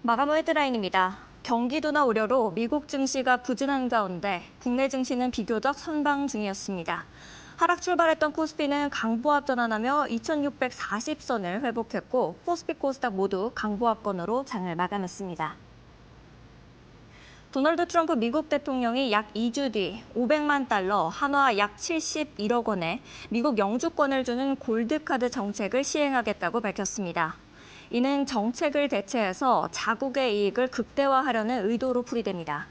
마감 후 헤드라인입니다. 경기도나 우려로 미국 증시가 부진한 가운데 국내 증시는 비교적 선방 중이었습니다. 하락 출발했던 코스피는 강보합 전환하며 2640선을 회복했고 코스피 코스닥 모두 강보합권으로 장을 마감했습니다. 도널드 트럼프 미국 대통령이 약 2주 뒤 500만 달러, 한화 약 71억 원의 미국 영주권을 주는 골드카드 정책을 시행하겠다고 밝혔습니다. 이는 정책을 대체해서 자국의 이익을 극대화하려는 의도로 풀이됩니다.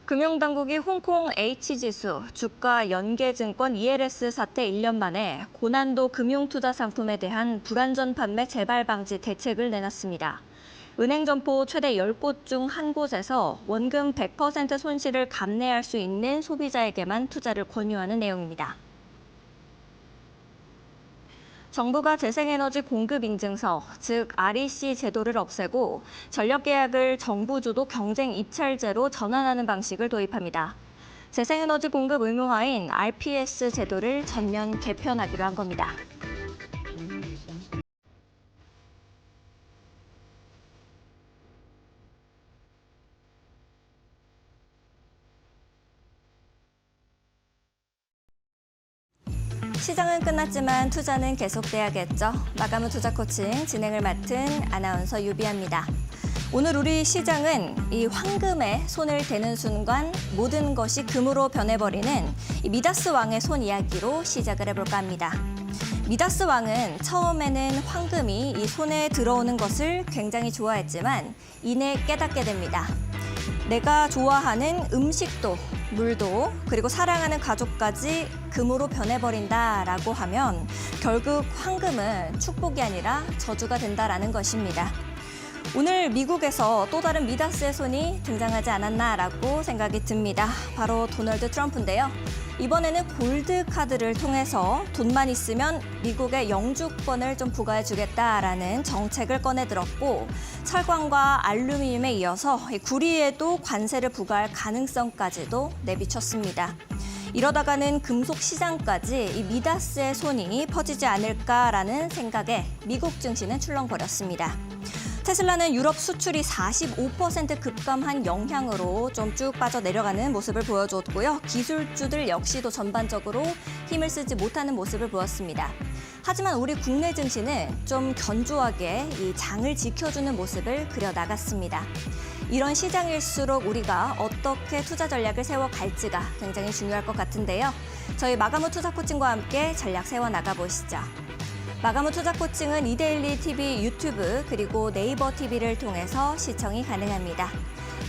금융당국이 홍콩 H지수, 주가 연계증권 ELS 사태 1년 만에 고난도 금융투자 상품에 대한 불안전 판매 재발 방지 대책을 내놨습니다. 은행 점포 최대 10곳 중 한 곳에서 원금 100% 손실을 감내할 수 있는 소비자에게만 투자를 권유하는 내용입니다. 정부가 재생에너지 공급인증서, 즉 REC 제도를 없애고 전력계약을 정부 주도 경쟁 입찰제로 전환하는 방식을 도입합니다. 재생에너지 공급 의무화인 RPS 제도를 전면 개편하기로 한 겁니다. 시장은 끝났지만 투자는 계속돼야겠죠. 마감 후 투자 코칭 진행을 맡은 아나운서 유비아입니다. 오늘 우리 시장은 이 황금에 손을 대는 순간 모든 것이 금으로 변해버리는 이 미다스 왕의 손 이야기로 시작을 해볼까 합니다. 미다스 왕은 처음에는 황금이 이 손에 들어오는 것을 굉장히 좋아했지만 이내 깨닫게 됩니다. 내가 좋아하는 음식도, 물도, 그리고 사랑하는 가족까지 금으로 변해버린다라고 하면 결국 황금은 축복이 아니라 저주가 된다라는 것입니다. 오늘 미국에서 또 다른 미다스의 손이 등장하지 않았나라고 생각이 듭니다. 바로 도널드 트럼프인데요. 이번에는 골드 카드를 통해서 돈만 있으면 미국의 영주권을 좀 부과해주겠다라는 정책을 꺼내들었고 철광과 알루미늄에 이어서 구리에도 관세를 부과할 가능성까지도 내비쳤습니다. 이러다가는 금속 시장까지 이 미다스의 손이 퍼지지 않을까라는 생각에 미국 증시는 출렁거렸습니다. 테슬라는 유럽 수출이 45% 급감한 영향으로 좀 쭉 빠져내려가는 모습을 보여줬고요. 기술주들 역시도 전반적으로 힘을 쓰지 못하는 모습을 보였습니다. 하지만 우리 국내 증시는 좀 견조하게 이 장을 지켜주는 모습을 그려나갔습니다. 이런 시장일수록 우리가 어떻게 투자 전략을 세워갈지가 굉장히 중요할 것 같은데요. 저희 마감 후 투자 코칭과 함께 전략 세워나가보시죠. 마감 후 투자 코칭은 이데일리 TV 유튜브 그리고 네이버 TV를 통해서 시청이 가능합니다.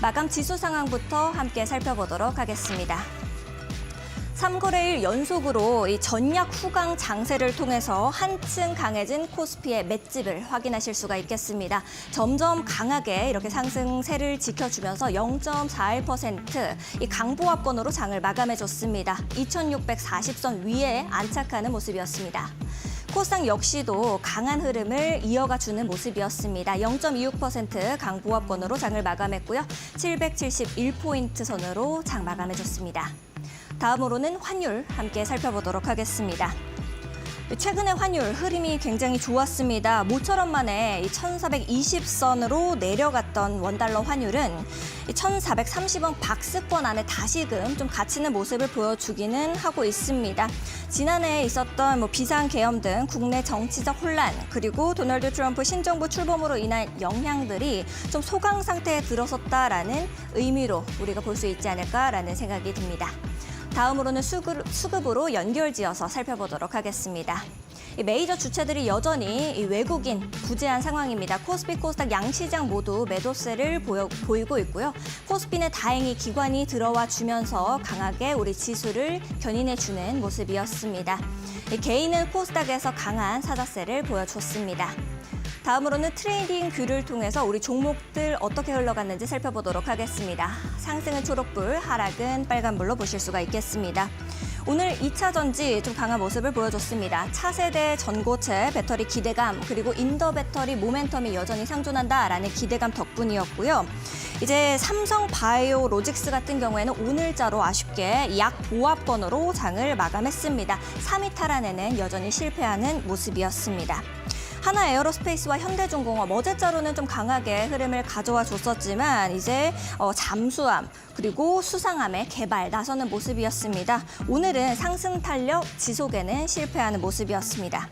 마감 지수 상황부터 함께 살펴보도록 하겠습니다. 3거래일 연속으로 이 전약 후강 장세를 통해서 한층 강해진 코스피의 맷집을 확인하실 수가 있겠습니다. 점점 강하게 이렇게 상승세를 지켜주면서 0.41% 이 강보합권으로 장을 마감해줬습니다. 2640선 위에 안착하는 모습이었습니다. 코스닥 역시도 강한 흐름을 이어가주는 모습이었습니다. 0.26% 강보합권으로 장을 마감했고요. 771포인트 선으로 장 마감해줬습니다. 다음으로는 환율 함께 살펴보도록 하겠습니다. 최근의 환율 흐름이 굉장히 좋았습니다. 모처럼 만에 1420선으로 내려갔던 원달러 환율은 1430원 박스권 안에 다시금 좀 갇히는 모습을 보여주기는 하고 있습니다. 지난해에 있었던 비상계엄 등 국내 정치적 혼란 그리고 도널드 트럼프 신정부 출범으로 인한 영향들이 좀 소강 상태에 들어섰다라는 의미로 우리가 볼 수 있지 않을까라는 생각이 듭니다. 다음으로는 수급으로 연결지어서 살펴보도록 하겠습니다. 메이저 주체들이 여전히 외국인 부재한 상황입니다. 코스피, 코스닥 양시장 모두 매도세를 보이고 있고요. 코스피는 다행히 기관이 들어와 주면서 강하게 우리 지수를 견인해주는 모습이었습니다. 개인은 코스닥에서 강한 사자세를 보여줬습니다. 다음으로는 트레이딩 뷰를 통해서 우리 종목들 어떻게 흘러갔는지 살펴보도록 하겠습니다. 상승은 초록불, 하락은 빨간불로 보실 수가 있겠습니다. 오늘 2차 전지 좀 강한 모습을 보여줬습니다. 차세대 전고체 배터리 기대감 그리고 인더 배터리 모멘텀이 여전히 상존한다라는 기대감 덕분이었고요. 이제 삼성 바이오 로직스 같은 경우에는 오늘자로 아쉽게 약 보합권으로 장을 마감했습니다. 3위 탈환에는 여전히 실패하는 모습이었습니다. 하나 에어로스페이스와 현대중공업 어제자로는 좀 강하게 흐름을 가져와 줬었지만 이제 잠수함 그리고 수상함의 개발 나서는 모습이었습니다. 오늘은 상승 탄력 지속에는 실패하는 모습이었습니다.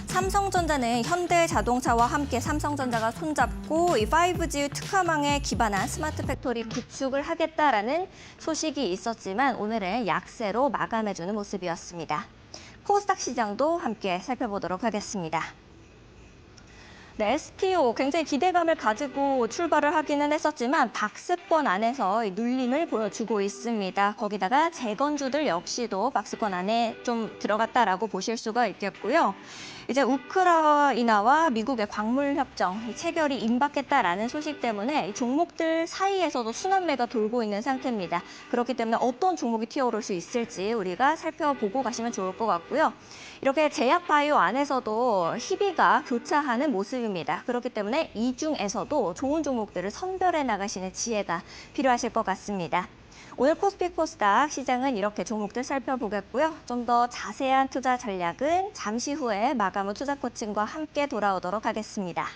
삼성전자는 현대자동차와 함께 삼성전자가 손잡고 이 5G 특화망에 기반한 스마트 팩토리 구축을 하겠다라는 소식이 있었지만 오늘은 약세로 마감해주는 모습이었습니다. 코스닥 시장도 함께 살펴보도록 하겠습니다. 네, STO 굉장히 기대감을 가지고 출발을 하기는 했었지만 박스권 안에서 눌림을 보여주고 있습니다. 거기다가 재건주들 역시도 박스권 안에 좀 들어갔다라고 보실 수가 있겠고요. 이제 우크라이나와 미국의 광물 협정 체결이 임박했다라는 소식 때문에 종목들 사이에서도 순환매가 돌고 있는 상태입니다. 그렇기 때문에 어떤 종목이 튀어오를 수 있을지 우리가 살펴보고 가시면 좋을 것 같고요. 이렇게 제약바이오 안에서도 희비가 교차하는 모습입니다. 그렇기 때문에 이 중에서도 좋은 종목들을 선별해 나가시는 지혜가 필요하실 것 같습니다. 오늘 코스피 코스닥 시장은 이렇게 종목들 살펴보겠고요. 좀 더 자세한 투자 전략은 잠시 후에 마감 후 투자 코칭과 함께 돌아오도록 하겠습니다.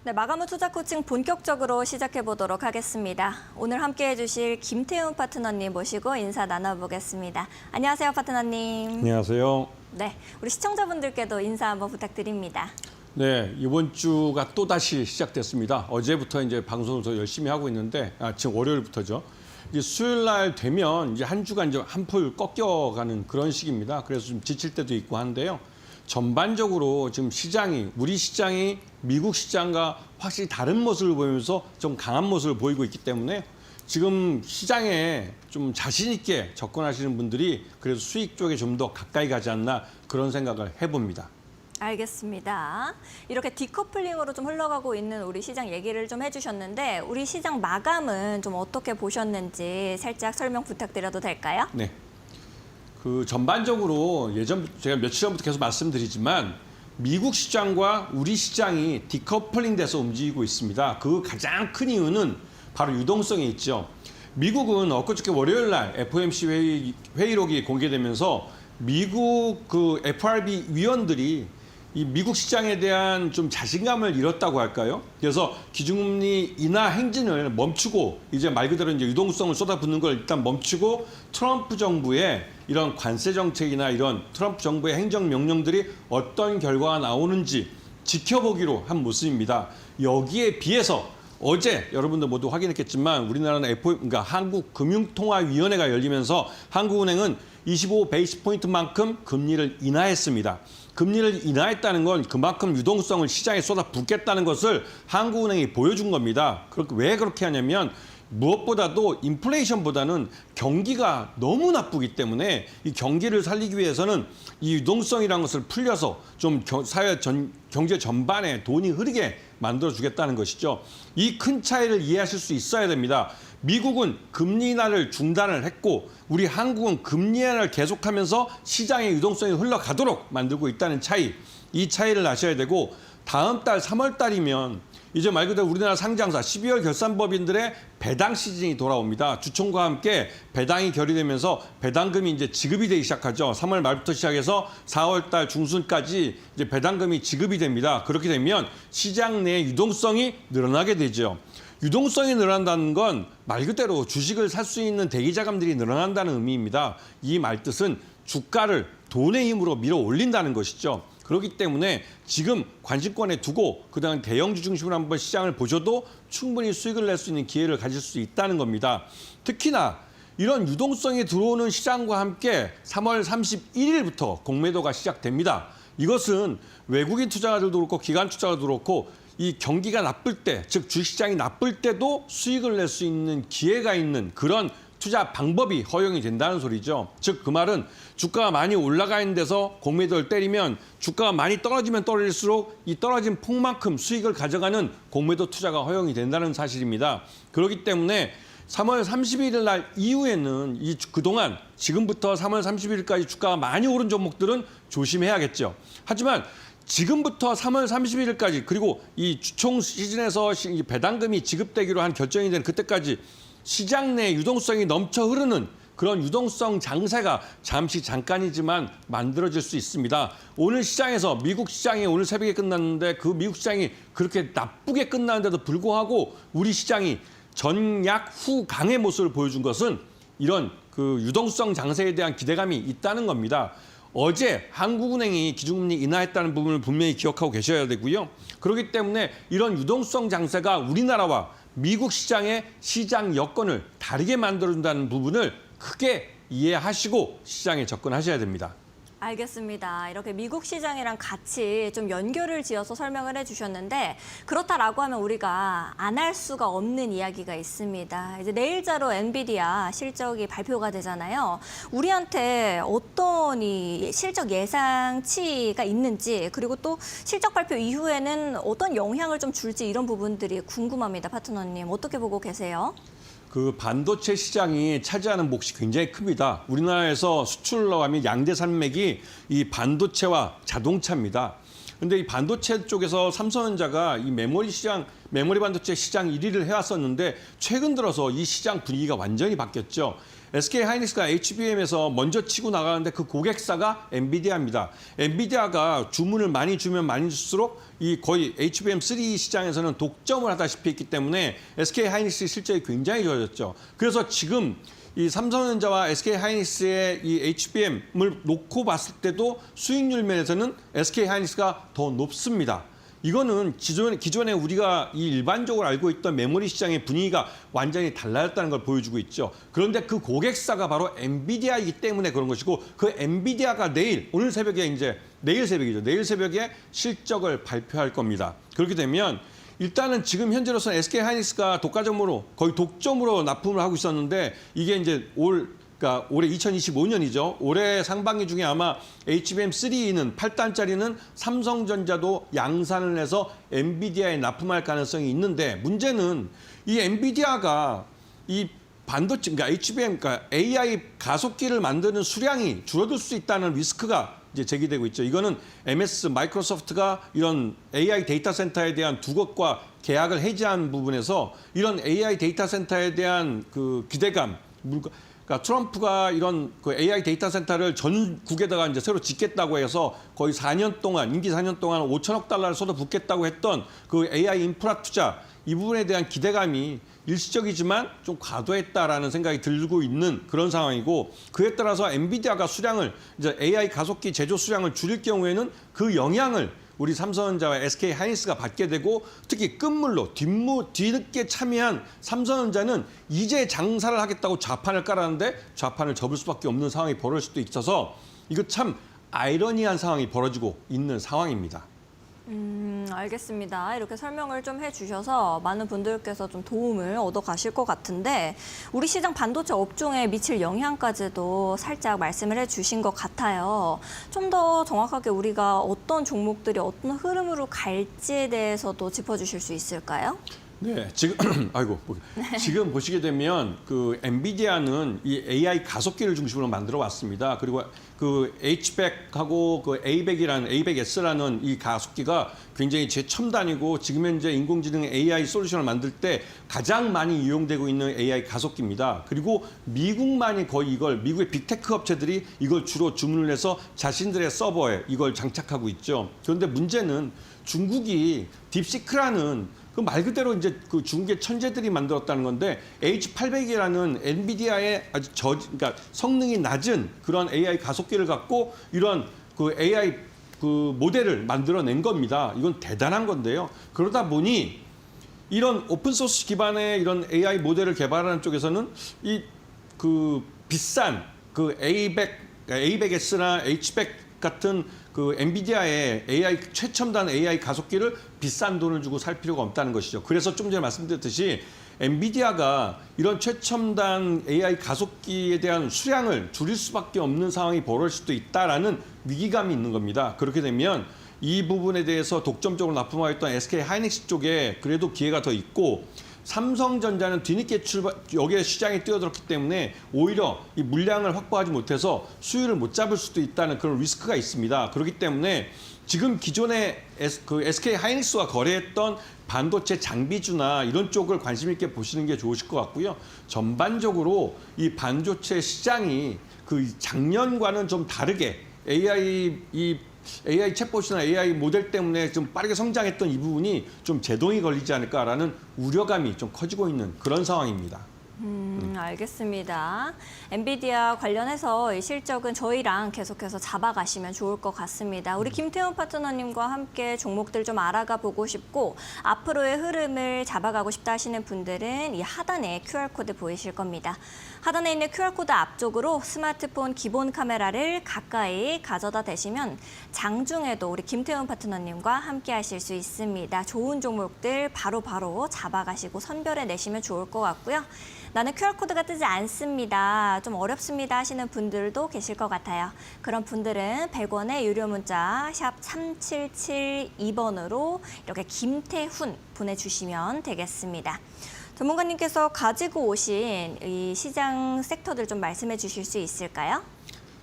네, 마감 후 투자 코칭 본격적으로 시작해 보도록 하겠습니다. 오늘 함께 해주실 김태훈 파트너님 모시고 인사 나눠보겠습니다. 안녕하세요, 파트너님. 안녕하세요. 네, 우리 시청자분들께도 인사 한번 부탁드립니다. 네, 이번 주가 또 다시 시작됐습니다. 어제부터 이제 방송을 더 열심히 하고 있는데, 지금 월요일부터죠. 이제 수요일 날 되면 이제 한 주간 이제 한풀 꺾여가는 그런 시기입니다. 그래서 좀 지칠 때도 있고 한데요. 전반적으로 지금 시장이, 우리 시장이 미국 시장과 확실히 다른 모습을 보이면서 좀 강한 모습을 보이고 있기 때문에 지금 시장에 좀 자신 있게 접근하시는 분들이 그래서 수익 쪽에 좀 더 가까이 가지 않나 그런 생각을 해봅니다. 알겠습니다. 이렇게 디커플링으로 좀 흘러가고 있는 우리 시장 얘기를 좀 해주셨는데 우리 시장 마감은 좀 어떻게 보셨는지 살짝 설명 부탁드려도 될까요? 네. 그 전반적으로 제가 며칠 전부터 계속 말씀드리지만 미국 시장과 우리 시장이 디커플링 돼서 움직이고 있습니다. 그 가장 큰 이유는 바로 유동성에 있죠. 미국은 엊그저께 월요일 날 FOMC 회의록이 공개되면서 미국 그 FRB 위원들이 이 미국 시장에 대한 좀 자신감을 잃었다고 할까요? 그래서 기준금리 인하 행진을 멈추고 이제 말 그대로 이제 유동성을 쏟아붓는 걸 일단 멈추고 트럼프 정부의 이런 관세 정책이나 이런 트럼프 정부의 행정 명령들이 어떤 결과가 나오는지 지켜보기로 한 모습입니다. 여기에 비해서 어제 여러분들 모두 확인했겠지만 우리나라는 그러니까 한국금융통화위원회가 열리면서 한국은행은 25 베이스 포인트만큼 금리를 인하했습니다. 금리를 인하했다는 건 그만큼 유동성을 시장에 쏟아붓겠다는 것을 한국은행이 보여준 겁니다. 왜 그렇게 하냐면 무엇보다도 인플레이션보다는 경기가 너무 나쁘기 때문에 이 경기를 살리기 위해서는 이 유동성이라는 것을 풀려서 좀 경제 전반에 돈이 흐르게 만들어주겠다는 것이죠. 이 큰 차이를 이해하실 수 있어야 됩니다. 미국은 금리 인하를 중단을 했고 우리 한국은 금리 인하를 계속하면서 시장의 유동성이 흘러가도록 만들고 있다는 차이. 이 차이를 아셔야 되고 다음 달 3월 달이면 이제 말 그대로 우리나라 상장사 12월 결산법인들의 배당 시즌이 돌아옵니다. 주총과 함께 배당이 결의되면서 배당금이 이제 지급이 되기 시작하죠. 3월 말부터 시작해서 4월 달 중순까지 이제 배당금이 지급이 됩니다. 그렇게 되면 시장 내 유동성이 늘어나게 되죠. 유동성이 늘어난다는 건 말 그대로 주식을 살 수 있는 대기자금들이 늘어난다는 의미입니다. 이 말뜻은 주가를 돈의 힘으로 밀어 올린다는 것이죠. 그렇기 때문에 지금 관심권에 두고 그다음 대형주 중심으로 한번 시장을 보셔도 충분히 수익을 낼 수 있는 기회를 가질 수 있다는 겁니다. 특히나 이런 유동성이 들어오는 시장과 함께 3월 31일부터 공매도가 시작됩니다. 이것은 외국인 투자자들도 그렇고 기관 투자자들도 그렇고 이 경기가 나쁠 때, 즉 주식시장이 나쁠 때도 수익을 낼 수 있는 기회가 있는 그런 투자 방법이 허용이 된다는 소리죠. 즉 그 말은 주가가 많이 올라가 있는 데서 공매도를 때리면 주가가 많이 떨어지면 떨어질수록 이 떨어진 폭만큼 수익을 가져가는 공매도 투자가 허용이 된다는 사실입니다. 그렇기 때문에 3월 31일 날 이후에는 그동안 지금부터 3월 31일까지 주가가 많이 오른 종목들은 조심해야겠죠. 하지만 지금부터 3월 31일까지 그리고 이 주총 시즌에서 배당금이 지급되기로 한 결정이 된 그때까지 시장 내 유동성이 넘쳐 흐르는 그런 유동성 장세가 잠깐이지만 만들어질 수 있습니다. 오늘 시장에서 미국 시장이 오늘 새벽에 끝났는데 그 미국 시장이 그렇게 나쁘게 끝나는데도 불구하고 우리 시장이 전약 후 강의 모습을 보여준 것은 이런 그 유동성 장세에 대한 기대감이 있다는 겁니다. 어제 한국은행이 기준금리 인하했다는 부분을 분명히 기억하고 계셔야 되고요. 그렇기 때문에 이런 유동성 장세가 우리나라와 미국 시장의 시장 여건을 다르게 만들어준다는 부분을 크게 이해하시고 시장에 접근하셔야 됩니다. 알겠습니다. 이렇게 미국 시장이랑 같이 좀 연결을 지어서 설명을 해주셨는데 그렇다라고 하면 우리가 안 할 수가 없는 이야기가 있습니다. 이제 내일자로 엔비디아 실적이 발표가 되잖아요. 우리한테 어떤 이 실적 예상치가 있는지 그리고 또 실적 발표 이후에는 어떤 영향을 좀 줄지 이런 부분들이 궁금합니다. 파트너님 어떻게 보고 계세요? 그 반도체 시장이 차지하는 몫이 굉장히 큽니다. 우리나라에서 수출로 하면 양대 산맥이 이 반도체와 자동차입니다. 그런데 이 반도체 쪽에서 삼성전자가 이 메모리 반도체 시장 1위를 해왔었는데 최근 들어서 이 시장 분위기가 완전히 바뀌었죠. SK하이닉스가 HBM에서 먼저 치고 나가는데 그 고객사가 엔비디아입니다. 엔비디아가 주문을 많이 주면 많이 줄수록 이 거의 HBM3 시장에서는 독점을 하다시피 했기 때문에 SK하이닉스의 실적이 굉장히 좋아졌죠. 그래서 지금 이 삼성전자와 SK하이닉스의 이 HBM을 놓고 봤을 때도 수익률 면에서는 SK하이닉스가 더 높습니다. 이거는 기존에 우리가 이 일반적으로 알고 있던 메모리 시장의 분위기가 완전히 달라졌다는 걸 보여주고 있죠. 그런데 그 고객사가 바로 엔비디아이기 때문에 그런 것이고 그 엔비디아가 내일 새벽에 실적을 발표할 겁니다. 그렇게 되면 일단은 지금 현재로서는 SK하이닉스가 거의 독점으로 납품을 하고 있었는데 이게 이제 그러니까 올해 2025년이죠. 올해 상반기 중에 아마 HBM3는 8단짜리는 삼성전자도 양산을 해서 엔비디아에 납품할 가능성이 있는데 문제는 이 엔비디아가 이 반도체, 그러니까 HBM, 그러니까 AI 가속기를 만드는 수량이 줄어들 수 있다는 리스크가 이제 제기되고 있죠. 이거는 MS 마이크로소프트가 이런 AI 데이터 센터에 대한 두 곳과 계약을 해지한 부분에서 이런 AI 데이터 센터에 대한 그 기대감, 그러니까 트럼프가 이런 그 AI 데이터 센터를 전국에다가 이제 새로 짓겠다고 해서 거의 4년 동안, 임기 4년 동안 5천억 달러를 쏟아붓겠다고 했던 그 AI 인프라 투자, 이 부분에 대한 기대감이 일시적이지만 좀 과도했다라는 생각이 들고 있는 그런 상황이고 그에 따라서 엔비디아가 수량을 이제 AI 가속기 제조 수량을 줄일 경우에는 그 영향을 우리 삼성전자와 SK 하이닉스가 받게 되고 특히 끝물로 뒤늦게 참여한 삼성전자는 이제 장사를 하겠다고 좌판을 깔았는데 좌판을 접을 수밖에 없는 상황이 벌어질 수도 있어서 이거 참 아이러니한 상황이 벌어지고 있는 상황입니다. 알겠습니다. 이렇게 설명을 좀 해주셔서 많은 분들께서 좀 도움을 얻어 가실 것 같은데 우리 시장 반도체 업종에 미칠 영향까지도 살짝 말씀을 해주신 것 같아요. 좀 더 정확하게 우리가 어떤 종목들이 어떤 흐름으로 갈지에 대해서도 짚어주실 수 있을까요? 네, 지금 지금 보시게 되면 그 엔비디아는 이 AI 가속기를 중심으로 만들어 왔습니다. 그리고 그 H100하고 그 A100S라는 이 가속기가 굉장히 최첨단이고 지금 현재 인공지능 AI 솔루션을 만들 때 가장 많이 이용되고 있는 AI 가속기입니다. 그리고 미국만이 거의 미국의 빅테크 업체들이 이걸 주로 주문을 해서 자신들의 서버에 이걸 장착하고 있죠. 그런데 문제는 중국이 딥시크라는 그 말 그대로 이제 그 중국의 천재들이 만들었다는 건데 H800이라는 엔비디아의 아주 그러니까 성능이 낮은 그런 AI 가속기를 갖고 이런 그 AI 그 모델을 만들어낸 겁니다. 이건 대단한 건데요. 그러다 보니 이런 오픈 소스 기반의 이런 AI 모델을 개발하는 쪽에서는 이 그 비싼 그 A100S나 H100 같은 그 엔비디아의 최첨단 AI 가속기를 비싼 돈을 주고 살 필요가 없다는 것이죠. 그래서 좀 전에 말씀드렸듯이 엔비디아가 이런 최첨단 AI 가속기에 대한 수량을 줄일 수밖에 없는 상황이 벌어질 수도 있다라는 위기감이 있는 겁니다. 그렇게 되면 이 부분에 대해서 독점적으로 납품하였던 SK 하이닉스 쪽에 그래도 기회가 더 있고 삼성전자는 뒤늦게 여기에 시장에 뛰어들었기 때문에 오히려 이 물량을 확보하지 못해서 수율을 못 잡을 수도 있다는 그런 리스크가 있습니다. 그렇기 때문에 지금 기존의 SK 하이닉스와 거래했던 반도체 장비주나 이런 쪽을 관심 있게 보시는 게 좋으실 것 같고요. 전반적으로 이 반도체 시장이 그 작년과는 좀 다르게 AI 챗봇이나 AI 모델 때문에 좀 빠르게 성장했던 이 부분이 좀 제동이 걸리지 않을까라는 우려감이 좀 커지고 있는 그런 상황입니다. 알겠습니다. 엔비디아 관련해서 이 실적은 저희랑 계속해서 잡아가시면 좋을 것 같습니다. 우리 김태훈 파트너님과 함께 종목들 좀 알아가 보고 싶고 앞으로의 흐름을 잡아가고 싶다 하시는 분들은 이 하단에 QR코드 보이실 겁니다. 하단에 있는 QR코드 앞쪽으로 스마트폰 기본 카메라를 가까이 가져다 대시면 장중에도 우리 김태훈 파트너님과 함께 하실 수 있습니다. 좋은 종목들 바로바로 잡아가시고 선별해 내시면 좋을 것 같고요. 나는 QR코드가 뜨지 않습니다. 좀 어렵습니다 하시는 분들도 계실 것 같아요. 그런 분들은 100원의 유료 문자 샵 3772번으로 이렇게 김태훈 보내주시면 되겠습니다. 전문가님께서 가지고 오신 이 시장 섹터들 좀 말씀해 주실 수 있을까요?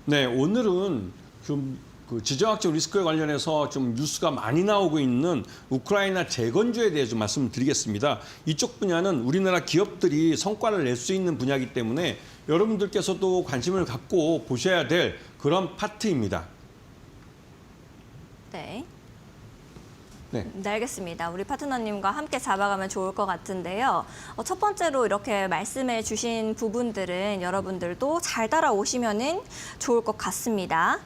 네, 오늘은 좀 그 지정학적 리스크에 관련해서 좀 뉴스가 많이 나오고 있는 우크라이나 재건주에 대해 좀 말씀드리겠습니다. 이쪽 분야는 우리나라 기업들이 성과를 낼 수 있는 분야이기 때문에 여러분들께서도 관심을 갖고 보셔야 될 그런 파트입니다. 네. 네. 네, 알겠습니다. 우리 파트너님과 함께 잡아가면 좋을 것 같은데요. 첫 번째로 이렇게 말씀해 주신 부분들은 여러분들도 잘 따라오시면 좋을 것 같습니다.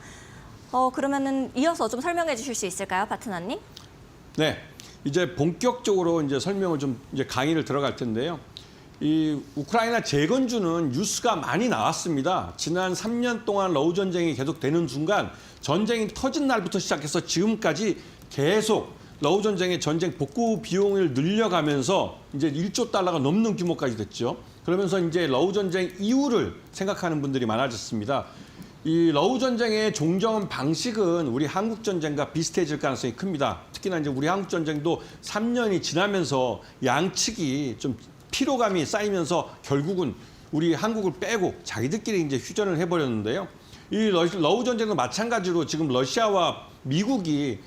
그러면은 이어서 좀 설명해 주실 수 있을까요, 파트너님? 네. 이제 본격적으로 이제 설명을 좀 이제 강의를 들어갈 텐데요. 이 우크라이나 재건주는 뉴스가 많이 나왔습니다. 지난 3년 동안 러우 전쟁이 계속되는 순간 전쟁이 터진 날부터 시작해서 지금까지 계속 러우 전쟁의 전쟁 복구 비용을 늘려가면서 이제 1조 달러가 넘는 규모까지 됐죠. 그러면서 이제 러우 전쟁 이후를 생각하는 분들이 많아졌습니다. 이 러우 전쟁의 종전 방식은 우리 한국 전쟁과 비슷해질 가능성이 큽니다. 특히나 이제 우리 한국 전쟁도 3년이 지나면서 양측이 좀 피로감이 쌓이면서 결국은 우리 한국을 빼고 자기들끼리 이제 휴전을 해버렸는데요. 이 러우 전쟁도 마찬가지로 지금 러시아와 미국이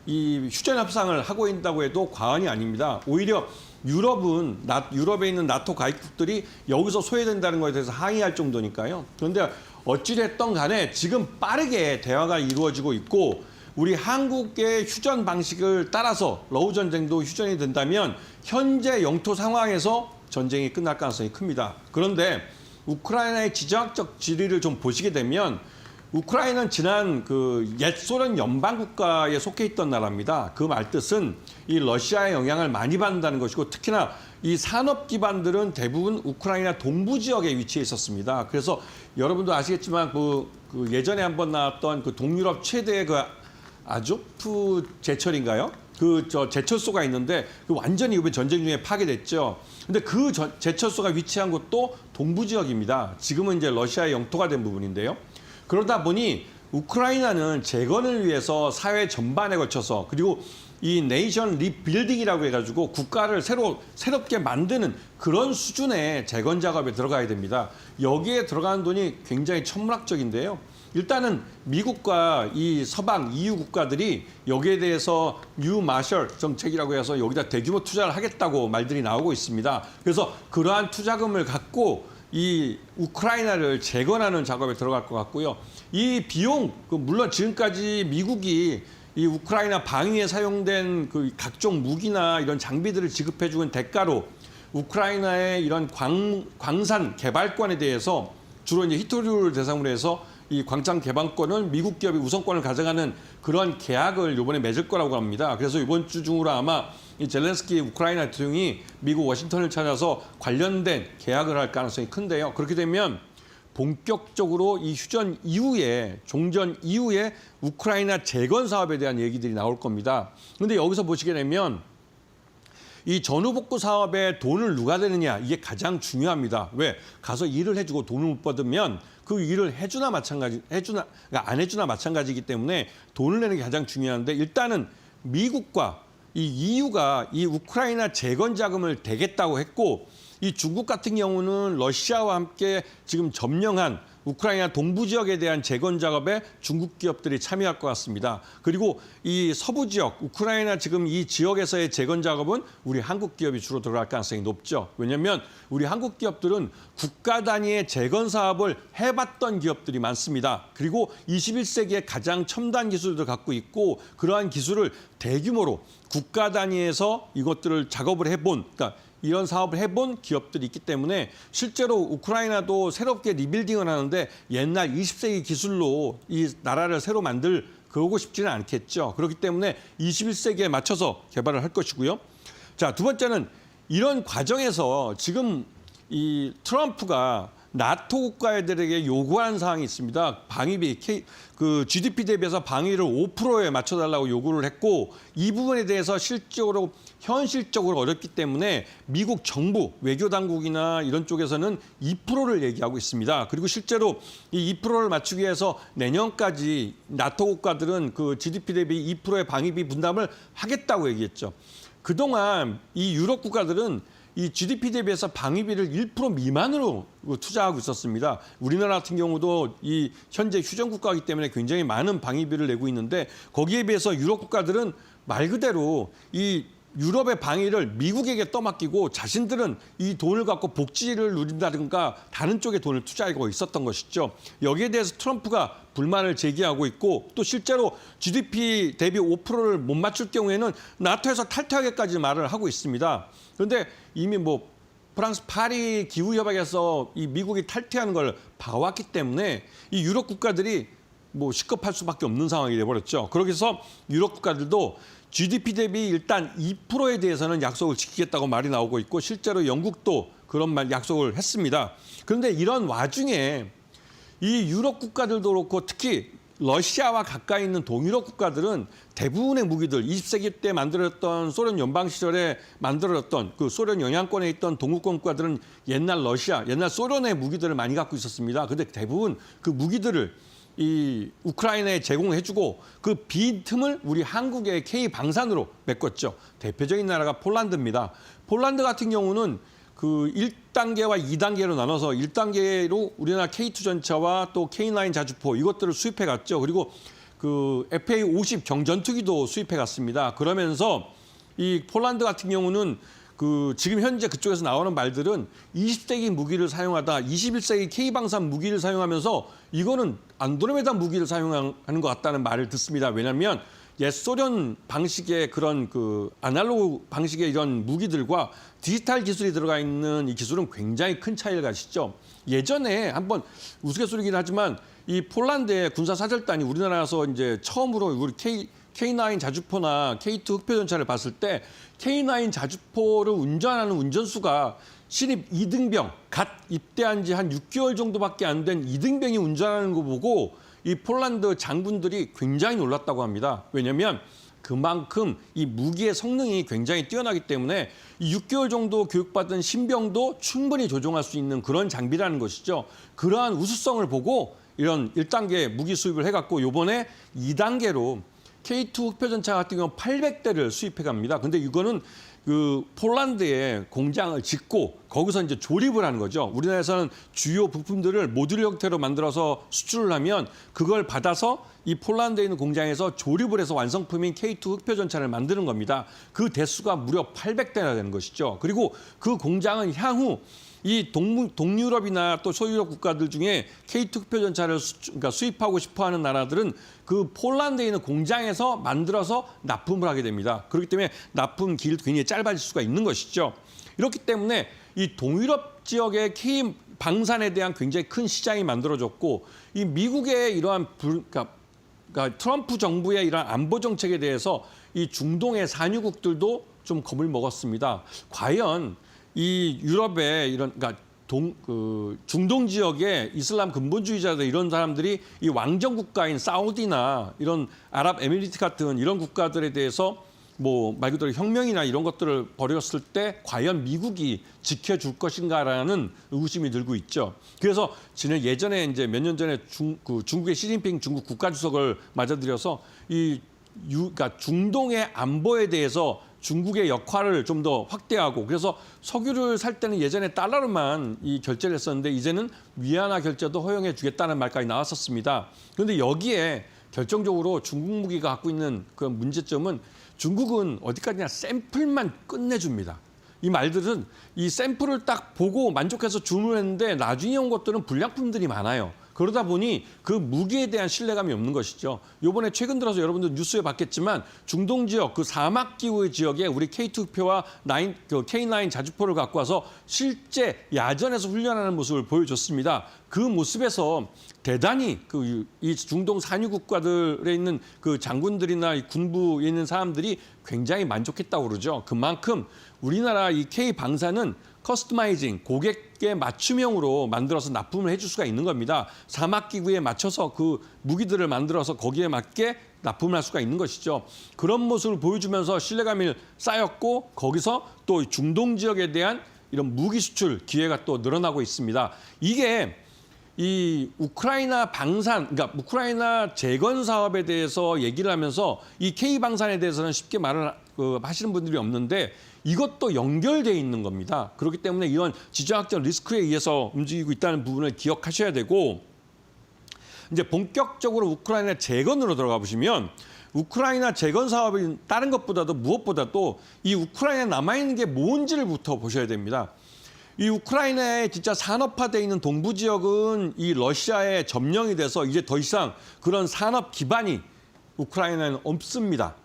이 휴전 협상을 하고 있다고 해도 과언이 아닙니다. 오히려 유럽에 있는 나토 가입국들이 여기서 소외된다는 것에 대해서 항의할 정도니까요. 그런데 어찌됐든 간에 지금 빠르게 대화가 이루어지고 있고 우리 한국의 휴전 방식을 따라서 러우 전쟁도 휴전이 된다면 현재 영토 상황에서 전쟁이 끝날 가능성이 큽니다. 그런데 우크라이나의 지정학적 지리를 좀 보시게 되면 우크라이나는 지난 그 옛 소련 연방 국가에 속해 있던 나라입니다. 그 말뜻은 이 러시아의 영향을 많이 받는다는 것이고 특히나 이 산업 기반들은 대부분 우크라이나 동부 지역에 위치해 있었습니다. 그래서 여러분도 아시겠지만 그 예전에 한번 나왔던 그 동유럽 최대의 그 아조프 제철인가요? 그 제철소가 있는데 그 완전히 이번 전쟁 중에 파괴됐죠. 근데 그 제철소가 위치한 곳도 동부 지역입니다. 지금은 이제 러시아의 영토가 된 부분인데요. 그러다 보니 우크라이나는 재건을 위해서 사회 전반에 걸쳐서 그리고 이 네이션 리빌딩이라고 해가지고 국가를 새롭게 만드는 그런 수준의 재건 작업에 들어가야 됩니다. 여기에 들어가는 돈이 굉장히 천문학적인데요. 일단은 미국과 이 서방 EU 국가들이 여기에 대해서 뉴 마셜 정책이라고 해서 여기다 대규모 투자를 하겠다고 말들이 나오고 있습니다. 그래서 그러한 투자금을 갖고 이 우크라이나를 재건하는 작업에 들어갈 것 같고요. 이 비용, 물론 지금까지 미국이 이 우크라이나 방위에 사용된 그 각종 무기나 이런 장비들을 지급해주는 대가로 우크라이나의 이런 광산 개발권에 대해서 주로 이제 히토류를 대상으로 해서 이 광산 개발권을 미국 기업이 우선권을 가져가는 그런 계약을 이번에 맺을 거라고 합니다. 그래서 이번 주 중으로 아마 이 젤렌스키 우크라이나 대통령이 미국 워싱턴을 찾아서 관련된 계약을 할 가능성이 큰데요. 그렇게 되면 본격적으로 이 휴전 이후에 종전 이후에 우크라이나 재건 사업에 대한 얘기들이 나올 겁니다. 그런데 여기서 보시게 되면 이 전후복구 사업에 돈을 누가 내느냐 이게 가장 중요합니다. 왜? 가서 일을 해주고 돈을 못 받으면 그 일을 그러니까 안 해주나 마찬가지이기 때문에 돈을 내는 게 가장 중요한데 일단은 미국과 이 EU가 이 우크라이나 재건 자금을 대겠다고 했고 이 중국 같은 경우는 러시아와 함께 지금 점령한 우크라이나 동부 지역에 대한 재건 작업에 중국 기업들이 참여할 것 같습니다. 그리고 이 서부 지역, 우크라이나 지금 이 지역에서의 재건 작업은 우리 한국 기업이 주로 들어갈 가능성이 높죠. 왜냐하면 우리 한국 기업들은 국가 단위의 재건 사업을 해봤던 기업들이 많습니다. 그리고 21세기의 가장 첨단 기술을 갖고 있고 그러한 기술을 대규모로 국가 단위에서 이것들을 작업을 해본, 그러니까 이런 사업을 해본 기업들이 있기 때문에 실제로 우크라이나도 새롭게 리빌딩을 하는데 옛날 20세기 기술로 이 나라를 새로 그러고 싶지는 않겠죠. 그렇기 때문에 21세기에 맞춰서 개발을 할 것이고요. 자, 두 번째는 이런 과정에서 지금 이 트럼프가 나토 국가들에게 요구하는 사항이 있습니다. 방위비, 그 GDP 대비해서 방위를 5%에 맞춰달라고 요구를 했고 이 부분에 대해서 현실적으로 어렵기 때문에 미국 정부, 외교당국이나 이런 쪽에서는 2%를 얘기하고 있습니다. 그리고 실제로 이 2%를 맞추기 위해서 내년까지 나토 국가들은 그 GDP 대비 2%의 방위비 분담을 하겠다고 얘기했죠. 그동안 이 유럽 국가들은 이 GDP 대비해서 방위비를 1% 미만으로 투자하고 있었습니다. 우리나라 같은 경우도 이 현재 휴전 국가이기 때문에 굉장히 많은 방위비를 내고 있는데 거기에 비해서 유럽 국가들은 말 그대로 이 유럽의 방위를 미국에게 떠맡기고 자신들은 이 돈을 갖고 복지를 누린다든가 다른 쪽에 돈을 투자하고 있었던 것이죠. 여기에 대해서 트럼프가 불만을 제기하고 있고 또 실제로 GDP 대비 5%를 못 맞출 경우에는 나토에서 탈퇴하기까지 말을 하고 있습니다. 그런데 이미 프랑스 파리 기후협약에서 이 미국이 탈퇴하는 걸 봐왔기 때문에 이 유럽 국가들이 식겁할 수밖에 없는 상황이 돼버렸죠. 그렇게 해서 유럽 국가들도 GDP 대비 일단 2%에 대해서는 약속을 지키겠다고 말이 나오고 있고 실제로 영국도 그런 약속을 했습니다. 그런데 이런 와중에 이 유럽 국가들도 그렇고 특히 러시아와 가까이 있는 동유럽 국가들은 대부분의 무기들 20세기 때 만들었던 소련 연방 시절에 만들었던 그 소련 영향권에 있던 동구권 국가들은 옛날 소련의 무기들을 많이 갖고 있었습니다. 그런데 대부분 그 무기들을 이 우크라이나에 제공해주고 그 빈틈을 우리 한국의 K방산으로 메꿨죠. 대표적인 나라가 폴란드입니다. 폴란드 같은 경우는 그 1단계와 2단계로 나눠서 1단계로 우리나라 K2 전차와 또 K9 자주포 이것들을 수입해 갔죠. 그리고 그 FA-50 경전투기도 수입해 갔습니다. 그러면서 이 폴란드 같은 경우는 그 지금 현재 그쪽에서 나오는 말들은 20세기 무기를 사용하다 21세기 K방산 무기를 사용하면서 이거는 안드로메다 무기를 사용하는 것 같다는 말을 듣습니다. 왜냐하면 옛 소련 방식의 그런 그 아날로그 방식의 이런 무기들과 디지털 기술이 들어가 있는 이 기술은 굉장히 큰 차이를 가시죠. 예전에 한번 우스갯소리긴 하지만 이 폴란드의 군사 사절단이 우리나라에서 이제 처음으로 우리 K9 자주포나 K2 흑표 전차를 봤을 때 K9 자주포를 운전하는 운전수가 신입 이등병, 갓 입대한 지 한 6개월 정도밖에 안 된 이등병이 운전하는 거 보고 이 폴란드 장군들이 굉장히 놀랐다고 합니다. 왜냐하면 그만큼 이 무기의 성능이 굉장히 뛰어나기 때문에 이 6개월 정도 교육받은 신병도 충분히 조종할 수 있는 그런 장비라는 것이죠. 그러한 우수성을 보고 이런 1단계 무기 수입을 해갖고 이번에 2단계로 K2 흑표전차 같은 경우 800대를 수입해 갑니다. 근데 이거는 그 폴란드에 공장을 짓고 거기서 이제 조립을 하는 거죠. 우리나라에서는 주요 부품들을 모듈 형태로 만들어서 수출을 하면 그걸 받아서 이 폴란드에 있는 공장에서 조립을 해서 완성품인 K2 흑표전차를 만드는 겁니다. 그 대수가 무려 800대나 되는 것이죠. 그리고 그 공장은 향후 이 동유럽이나 또 소유럽 국가들 중에 K2 흑표전차를 그러니까 수입하고 싶어하는 나라들은 그 폴란드에 있는 공장에서 만들어서 납품을 하게 됩니다. 그렇기 때문에 납품 길도 굉장히 짧아질 수가 있는 것이죠. 이렇기 때문에 이 동유럽 지역의 K 방산에 대한 굉장히 큰 시장이 만들어졌고 이 미국의 이러한 그러니까 트럼프 정부의 이러한 안보 정책에 대해서 이 중동의 산유국들도 좀 겁을 먹었습니다. 과연 이 유럽의 이런 그러니까 중동 지역의 이슬람 근본주의자들 이런 사람들이 이 왕정 국가인 사우디나 이런 아랍에미리트 같은 이런 국가들에 대해서 뭐 말 그대로 혁명이나 이런 것들을 벌였을 때 과연 미국이 지켜줄 것인가라는 의구심이 들고 있죠. 그래서 예전에 이제 몇 년 전에 중국의 시진핑 중국 국가주석을 맞아들여서 그러니까 중동의 안보에 대해서 중국의 역할을 좀 더 확대하고 그래서 석유를 살 때는 예전에 달러로만 이 결제를 했었는데 이제는 위안화 결제도 허용해 주겠다는 말까지 나왔었습니다. 그런데 여기에 결정적으로 중국 무기가 갖고 있는 그 문제점은 중국은 어디까지나 샘플만 끝내줍니다. 이 말들은 이 샘플을 딱 보고 만족해서 주문했는데 나중에 온 것들은 불량품들이 많아요. 그러다 보니 그 무기에 대한 신뢰감이 없는 것이죠. 이번에 최근 들어서 여러분들 뉴스에 봤겠지만 중동 지역 그 사막 기후의 지역에 우리 K2표와 K9 자주포를 갖고 와서 실제 야전에서 훈련하는 모습을 보여줬습니다. 그 모습에서 대단히 이 중동 산유 국가들에 있는 그 장군들이나 이 군부에 있는 사람들이 굉장히 만족했다고 그러죠. 그만큼 우리나라 이 K 방사는 커스터마이징, 고객의 맞춤형으로 만들어서 납품을 해줄 수가 있는 겁니다. 사막 기구에 맞춰서 그 무기들을 만들어서 거기에 맞게 납품을 할 수가 있는 것이죠. 그런 모습을 보여주면서 신뢰감이 쌓였고 거기서 또 중동 지역에 대한 이런 무기 수출 기회가 또 늘어나고 있습니다. 이게 이 우크라이나 방산, 그러니까 우크라이나 재건 사업에 대해서 얘기를 하면서 이 K 방산에 대해서는 쉽게 말을 하시는 분들이 없는데 이것도 연결돼 있는 겁니다. 그렇기 때문에 이런 지정학적 리스크에 의해서 움직이고 있다는 부분을 기억하셔야 되고 이제 본격적으로 우크라이나 재건으로 들어가 보시면 우크라이나 재건 사업이 다른 것보다도 무엇보다도 이 우크라이나에 남아있는 게 뭔지를부터 보셔야 됩니다. 이 우크라이나에 진짜 산업화되어 있는 동부 지역은 이 러시아에 점령이 돼서 이제 더 이상 그런 산업 기반이 우크라이나에는 없습니다.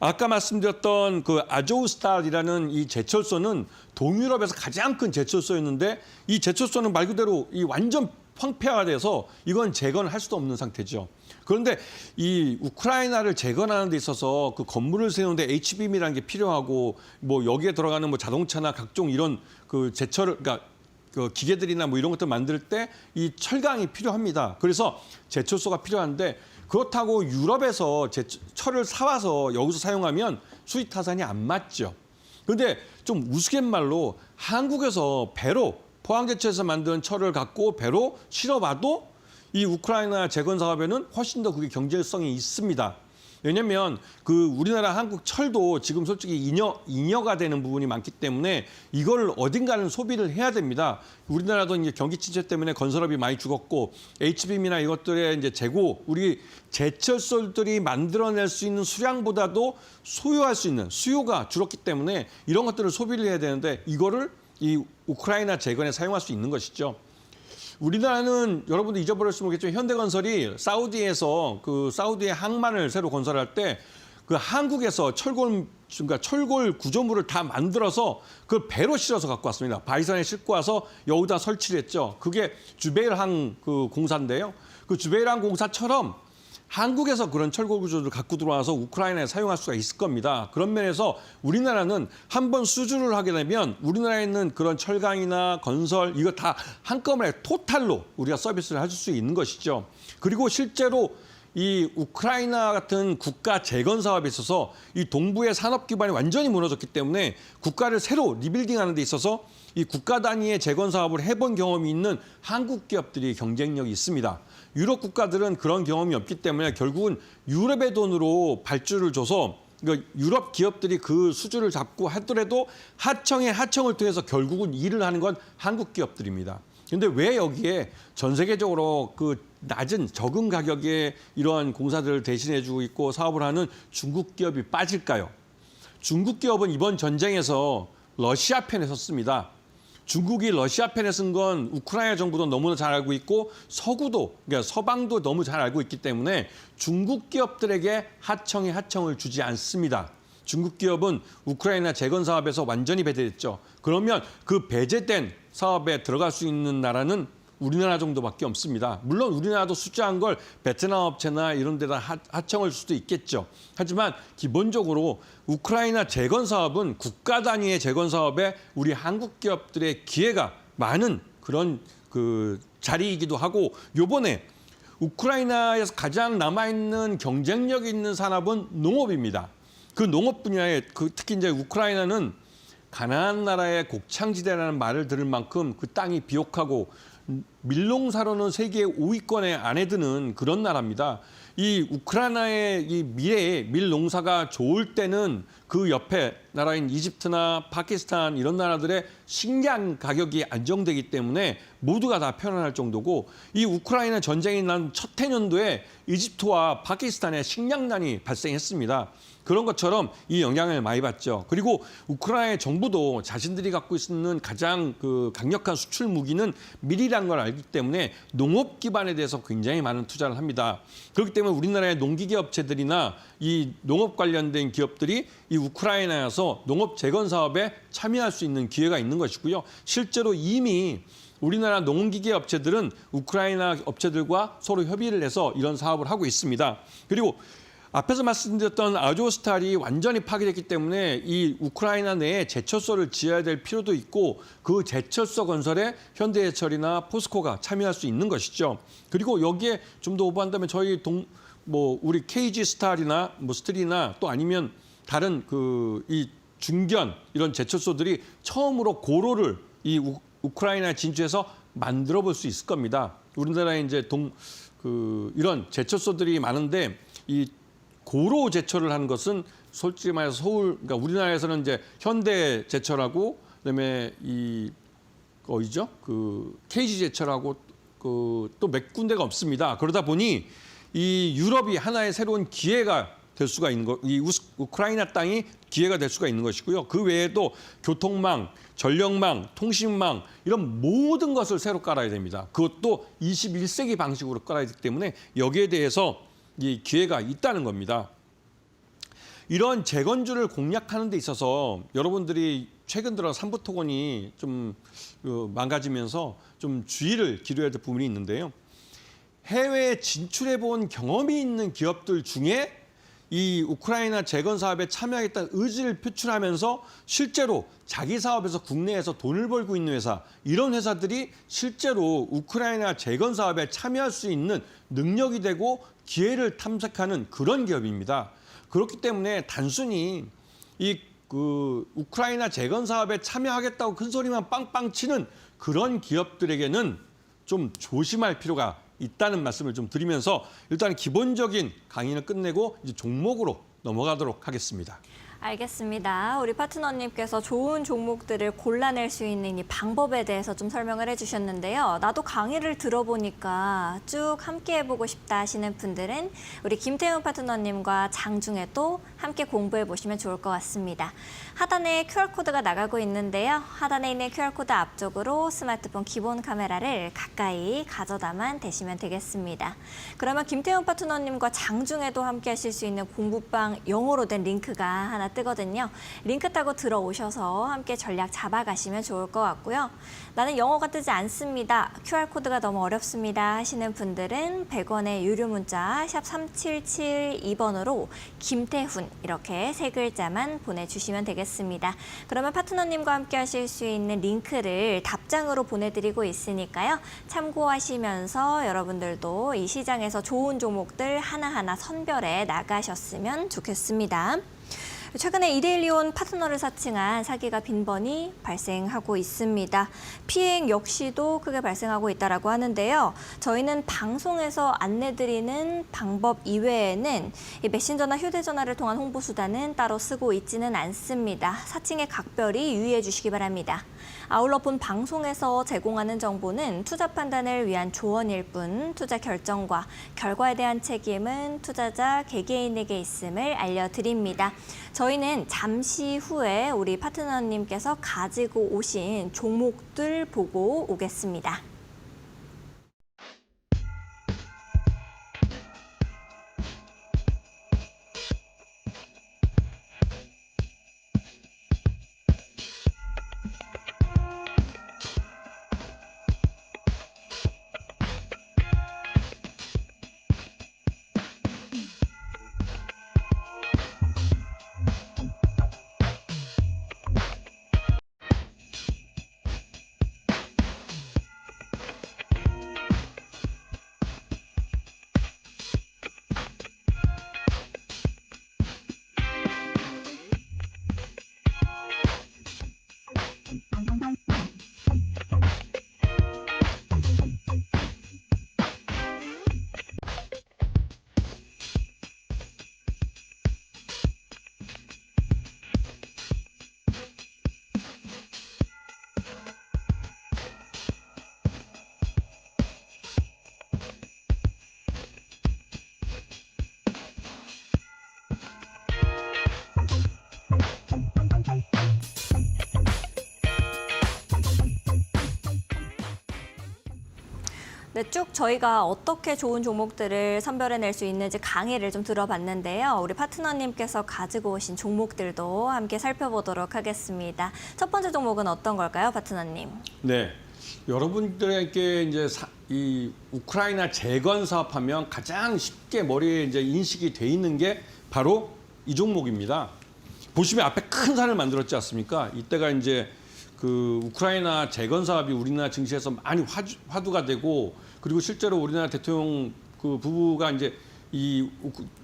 아까 말씀드렸던 그 아조우스탈이라는 이 제철소는 동유럽에서 가장 큰 제철소였는데 이 제철소는 말 그대로 이 완전 황폐화가 돼서 이건 재건을 할 수도 없는 상태죠. 그런데 이 우크라이나를 재건하는 데 있어서 그 건물을 세우는데 HBM이라는 게 필요하고 뭐 여기에 들어가는 뭐 자동차나 각종 이런 그 제철 그러니까 그 기계들이나 뭐 이런 것들 만들 때 이 철강이 필요합니다. 그래서 제철소가 필요한데 그렇다고 유럽에서 철을 사와서 여기서 사용하면 수익 타산이 안 맞죠. 그런데 좀 우스갯말로 한국에서 배로 포항제철에서 만든 철을 갖고 배로 실어봐도 이 우크라이나 재건 사업에는 훨씬 더 그게 경제성이 있습니다. 왜냐하면 그 우리나라 한국 철도 지금 솔직히 잉여가 되는 부분이 많기 때문에 이걸 어딘가는 소비를 해야 됩니다. 우리나라도 이제 경기 침체 때문에 건설업이 많이 죽었고 HBM이나 이것들의 이제 재고 우리 제철소들이 만들어낼 수 있는 수량보다도 소유할 수 있는 수요가 줄었기 때문에 이런 것들을 소비를 해야 되는데 이거를 이 우크라이나 재건에 사용할 수 있는 것이죠. 우리나라는 여러분도 잊어버렸으면 모르겠지만 현대건설이 사우디에서 그 사우디의 항만을 새로 건설할 때 그 한국에서 그러니까 철골 구조물을 다 만들어서 그걸 배로 실어서 갖고 왔습니다. 바이선에 싣고 와서 여기다 설치를 했죠. 그게 주베일항 그 공사인데요. 그 주베일항 공사처럼 한국에서 그런 철골 구조를 갖고 들어와서 우크라이나에 사용할 수가 있을 겁니다. 그런 면에서 우리나라는 한번 수주를 하게 되면 우리나라에 있는 그런 철강이나 건설 이거 다 한꺼번에 토탈로 우리가 서비스를 해줄 수 있는 것이죠. 그리고 실제로 이 우크라이나 같은 국가 재건 사업에 있어서 이 동부의 산업 기반이 완전히 무너졌기 때문에 국가를 새로 리빌딩하는 데 있어서 이 국가 단위의 재건 사업을 해본 경험이 있는 한국 기업들이 경쟁력이 있습니다. 유럽 국가들은 그런 경험이 없기 때문에 결국은 유럽의 돈으로 발주를 줘서 그러니까 유럽 기업들이 그 수주를 잡고 하더라도 하청의 하청을 통해서 결국은 일을 하는 건 한국 기업들입니다. 근데 왜 여기에 전 세계적으로 그 낮은 적은 가격에 이러한 공사들을 대신해주고 있고 사업을 하는 중국 기업이 빠질까요? 중국 기업은 이번 전쟁에서 러시아 편에 섰습니다. 중국이 러시아 편에 쓴 건 우크라이나 정부도 너무나 잘 알고 있고 서구도, 그러니까 서방도 너무 잘 알고 있기 때문에 중국 기업들에게 하청을 주지 않습니다. 중국 기업은 우크라이나 재건 사업에서 완전히 배제됐죠. 그러면 그 배제된 사업에 들어갈 수 있는 나라는 우리나라 정도밖에 없습니다. 물론 우리나라도 수주한 걸 베트남 업체나 이런 데다 하청을 줄 수도 있겠죠. 하지만 기본적으로 우크라이나 재건 사업은 국가 단위의 재건 사업에 우리 한국 기업들의 기회가 많은 그런 그 자리이기도 하고 요번에 우크라이나에서 가장 남아있는 경쟁력 있는 산업은 농업입니다. 그 농업 분야에 특히 이제 우크라이나는 가나안 나라의 곡창지대라는 말을 들을 만큼 그 땅이 비옥하고 밀농사로는 세계 5위권에 안에 드는 그런 나라입니다. 이 우크라이나의 이 미래에 밀농사가 좋을 때는 그 옆에 나라인 이집트나 파키스탄 이런 나라들의 식량 가격이 안정되기 때문에 모두가 다 편안할 정도고 이 우크라이나 전쟁이 난 첫 해년도에 이집트와 파키스탄에 식량난이 발생했습니다. 그런 것처럼 이 영향을 많이 받죠. 그리고 우크라이나 정부도 자신들이 갖고 있는 가장 그 강력한 수출 무기는 밀이라는 걸 알기 때문에 농업 기반에 대해서 굉장히 많은 투자를 합니다. 그렇기 때문에 우리나라의 농기계 업체들이나 이 농업 관련된 기업들이 이 우크라이나에서 농업 재건 사업에 참여할 수 있는 기회가 있는 것이고요. 실제로 이미 우리나라 농기계 업체들은 우크라이나 업체들과 서로 협의를 해서 이런 사업을 하고 있습니다. 그리고 앞에서 말씀드렸던 아조스탈이 완전히 파괴됐기 때문에 이 우크라이나 내에 제철소를 지어야 될 필요도 있고 그 제철소 건설에 현대해철이나 포스코가 참여할 수 있는 것이죠. 그리고 여기에 좀 더 오버한다면 저희 우리 KG 스탈이나 스틸이나 또 아니면 다른 이 중견 이런 제철소들이 처음으로 고로를 이 우크라이나 진주에서 만들어 볼 수 있을 겁니다. 우리나라에 이제 이런 제철소들이 많은데 이 고로 제철을 하는 것은 솔직히 말해서 그러니까 우리나라에서는 이제 현대 제철하고 그다음에 KG 제철하고 또 몇 군데가 없습니다. 그러다 보니 이 유럽이 하나의 새로운 기회가 될 수가 있는 이 우크라이나 땅이 기회가 될 수가 있는 것이고요. 그 외에도 교통망, 전력망, 통신망 이런 모든 것을 새로 깔아야 됩니다. 그것도 21세기 방식으로 깔아야 되기 때문에 여기에 대해서 이 기회가 있다는 겁니다. 이런 재건주를 공략하는 데 있어서 여러분들이 최근 들어 삼부토건이 좀 망가지면서 좀 주의를 기울여야 될 부분이 있는데요. 해외에 진출해 본 경험이 있는 기업들 중에 이 우크라이나 재건 사업에 참여하겠다는 의지를 표출하면서 실제로 자기 사업에서 국내에서 돈을 벌고 있는 회사, 이런 회사들이 실제로 우크라이나 재건 사업에 참여할 수 있는 능력이 되고 기회를 탐색하는 그런 기업입니다. 그렇기 때문에 단순히 우크라이나 재건 사업에 참여하겠다고 큰 소리만 빵빵 치는 그런 기업들에게는 좀 조심할 필요가 있다는 말씀을 좀 드리면서 일단 기본적인 강의는 끝내고 이제 종목으로 넘어가도록 하겠습니다. 알겠습니다. 우리 파트너님께서 좋은 종목들을 골라낼 수 있는 이 방법에 대해서 좀 설명을 해주셨는데요. 나도 강의를 들어보니까 쭉 함께 해보고 싶다 하시는 분들은 우리 김태훈 파트너님과 장중에 또 함께 공부해 보시면 좋을 것 같습니다. 하단에 QR코드가 나가고 있는데요. 하단에 있는 QR코드 앞쪽으로 스마트폰 기본 카메라를 가까이 가져다만 대시면 되겠습니다. 그러면 김태훈 파트너님과 장중에도 함께 하실 수 있는 공부방 영어로 된 링크가 하나 뜨거든요. 링크 타고 들어오셔서 함께 전략 잡아가시면 좋을 것 같고요. 나는 영어가 뜨지 않습니다. QR코드가 너무 어렵습니다 하시는 분들은 100원의 유료 문자 샵 3772번으로 김태훈 이렇게 세 글자만 보내주시면 되겠습니다. 그러면 파트너님과 함께 하실 수 있는 링크를 답장으로 보내드리고 있으니까요. 참고하시면서 여러분들도 이 시장에서 좋은 종목들 하나하나 선별해 나가셨으면 좋겠습니다. 최근에 이데일리온 파트너를 사칭한 사기가 빈번히 발생하고 있습니다. 피해 역시도 크게 발생하고 있다고 하는데요. 저희는 방송에서 안내드리는 방법 이외에는 이 메신저나 휴대전화를 통한 홍보수단은 따로 쓰고 있지는 않습니다. 사칭에 각별히 유의해 주시기 바랍니다. 아울러 본 방송에서 제공하는 정보는 투자 판단을 위한 조언일 뿐 투자 결정과 결과에 대한 책임은 투자자 개개인에게 있음을 알려드립니다. 저희는 잠시 후에 우리 파트너님께서 가지고 오신 종목들 보고 오겠습니다. 네, 쭉 저희가 어떻게 좋은 종목들을 선별해낼 수 있는지 강의를 좀 들어봤는데요. 우리 파트너님께서 가지고 오신 종목들도 함께 살펴보도록 하겠습니다. 첫 번째 종목은 어떤 걸까요, 파트너님? 네, 여러분들에게 이제 이 우크라이나 재건 사업하면 가장 쉽게 머리에 이제 인식이 돼 있는 게 바로 이 종목입니다. 보시면 앞에 큰 산을 만들었지 않습니까? 이때가 이제 그 우크라이나 재건 사업이 우리나라 증시에서 많이 화두가 되고, 그리고 실제로 우리나라 대통령 그 부부가 이제 이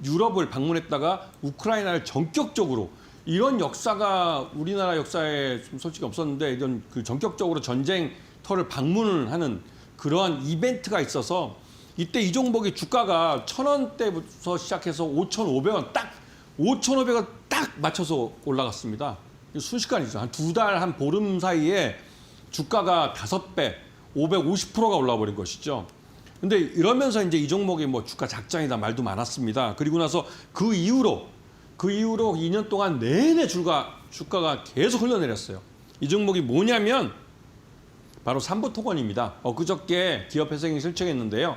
유럽을 방문했다가 우크라이나를 전격적으로, 이런 역사가 우리나라 역사에 좀 솔직히 없었는데, 이런 그 전격적으로 전쟁터를 방문을 하는 그러한 이벤트가 있어서 이때 이 종목이 주가가 1,000원대부터 시작해서 5,500원 딱 5,500원 딱 맞춰서 올라갔습니다. 순식간이죠. 한 두 달, 한 보름 사이에 주가가 5배, 550%가 올라 버린 것이죠. 근데 이러면서 이제 이 종목이 뭐 주가 작장이다 말도 많았습니다. 그리고 나서 그 이후로 2년 동안 내내 주가가 계속 흘러내렸어요. 이 종목이 뭐냐면 바로 삼부토건입니다. 그저께 기업회생이 실청했는데요.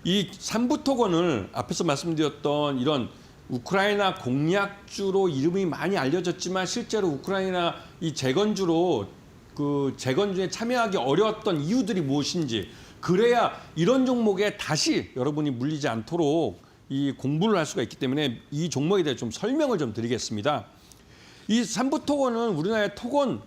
이 삼부토건을 앞에서 말씀드렸던 이런 우크라이나 공약주로 이름이 많이 알려졌지만, 실제로 우크라이나 이 재건주로 그 재건주에 참여하기 어려웠던 이유들이 무엇인지, 그래야 이런 종목에 다시 여러분이 물리지 않도록 이 공부를 할 수가 있기 때문에 이 종목에 대해 좀 설명을 좀 드리겠습니다. 이 삼부토건은 우리나라의 토건